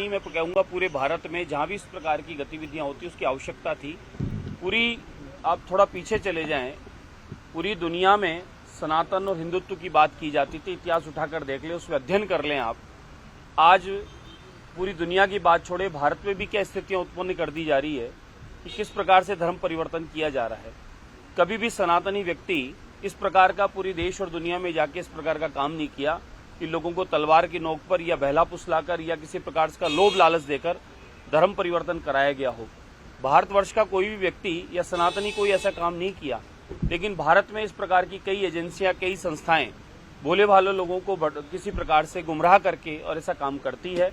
नहीं, मैं कहूँगा पूरे भारत में जहाँ भी इस प्रकार की गतिविधियाँ होती उसकी आवश्यकता थी। पूरी आप थोड़ा पीछे चले जाएं, पूरी दुनिया में सनातन और हिंदुत्व की बात की जाती थी। इतिहास उठाकर देख लें, उसमें अध्ययन कर लें आप। आज पूरी दुनिया की बात छोड़े, भारत में भी क्या स्थितियाँ उत्पन्न कर दी जा रही है कि किस प्रकार से धर्म परिवर्तन किया जा रहा है। कभी भी सनातनी व्यक्ति इस प्रकार का पूरी देश और दुनिया में जाके इस प्रकार का काम नहीं किया कि लोगों को तलवार की नोक पर या बहला फुसलाकर या किसी प्रकार का लोभ लालच देकर धर्म परिवर्तन कराया गया हो। भारतवर्ष का कोई भी व्यक्ति या सनातनी कोई ऐसा काम नहीं किया, लेकिन भारत में इस प्रकार की कई एजेंसियां, कई संस्थाएं भोले भाले लोगों को किसी प्रकार से गुमराह करके और ऐसा काम करती है,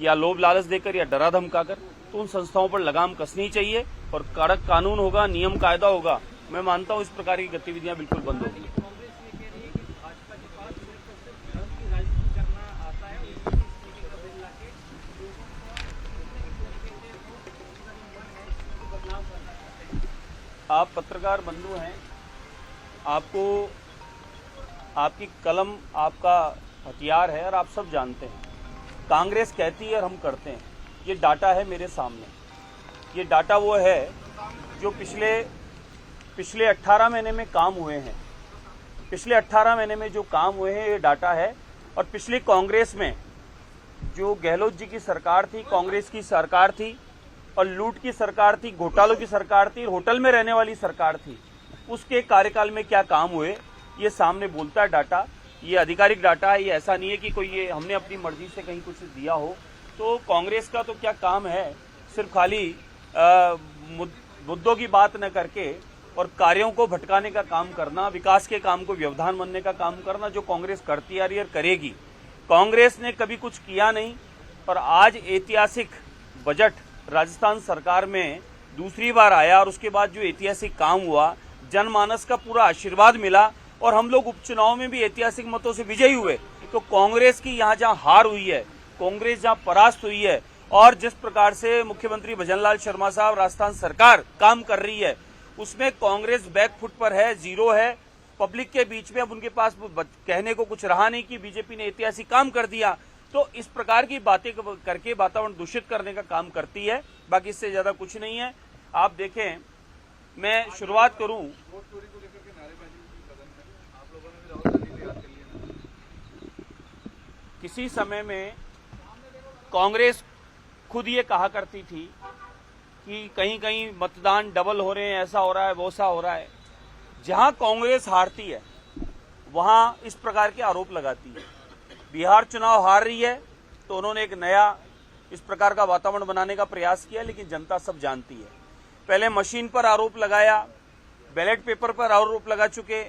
या लोभ लालच देकर या डरा धमकाकर। तो उन संस्थाओं पर लगाम कसनी चाहिए और कड़क कानून होगा, नियम कायदा होगा। मैं मानता हूं इस प्रकार की गतिविधियां बिल्कुल बंद होगी। आप पत्रकार बंधु हैं, आपको आपकी कलम आपका हथियार है और आप सब जानते हैं। कांग्रेस कहती है और हम करते हैं। ये डाटा है मेरे सामने। ये डाटा वो है जो पिछले 18 महीने में काम हुए हैं। पिछले 18 महीने में जो काम हुए हैं ये डाटा है। और पिछली कांग्रेस में जो गहलोत जी की सरकार थी, कांग्रेस की सरकार थी और लूट की सरकार थी, घोटालों की सरकार थी, होटल में रहने वाली सरकार थी, उसके कार्यकाल में क्या काम हुए ये सामने बोलता है डाटा। ये आधिकारिक डाटा है, ये ऐसा नहीं है कि कोई ये हमने अपनी मर्जी से कहीं कुछ दिया हो। तो कांग्रेस का तो क्या काम है, सिर्फ खाली मुद्दों की बात न करके और कार्यों को भटकाने का काम करना, विकास के काम को व्यवधान बनने का काम करना, जो कांग्रेस करती आ रही है और करेगी। कांग्रेस ने कभी कुछ किया नहीं, पर आज ऐतिहासिक बजट राजस्थान सरकार में दूसरी बार आया और उसके बाद जो ऐतिहासिक काम हुआ, जनमानस का पूरा आशीर्वाद मिला और हम लोग उपचुनाव में भी ऐतिहासिक मतों से विजयी हुए। तो कांग्रेस की यहाँ जहाँ हार हुई है, कांग्रेस जहाँ परास्त हुई है और जिस प्रकार से मुख्यमंत्री भजनलाल शर्मा साहब, राजस्थान सरकार काम कर रही है, उसमें कांग्रेस बैकफुट पर है, जीरो है। पब्लिक के बीच में अब उनके पास कहने को कुछ रहा नहीं कि बीजेपी ने ऐतिहासिक काम कर दिया। तो इस प्रकार की बातें करके वातावरण दूषित करने का काम करती है, बाकी इससे ज्यादा कुछ नहीं है। आप देखें, मैं शुरुआत करूं, किसी समय में कांग्रेस खुद ये कहा करती थी कि कहीं कहीं मतदान डबल हो रहे हैं, ऐसा हो रहा है, वैसा हो रहा है। जहां कांग्रेस हारती है वहां इस प्रकार के आरोप लगाती है। बिहार चुनाव हार रही है तो उन्होंने एक नया इस प्रकार का वातावरण बनाने का प्रयास किया, लेकिन जनता सब जानती है। पहले मशीन पर आरोप लगाया, बैलेट पेपर पर आरोप लगा चुके,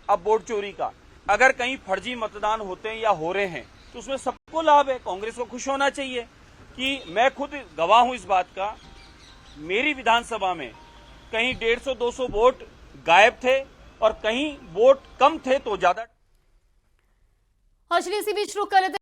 अब वोट चोरी का। अगर कहीं फर्जी मतदान होते हैं या हो रहे हैं तो उसमें सबको लाभ है। कांग्रेस को खुश होना चाहिए कि मैं खुद गवाह हूं इस बात का। मेरी विधानसभा में कहीं 150-200 वोट गायब थे और कहीं वोट कम थे तो ज्यादा। और चलिए इसी बीच रुक कर लेते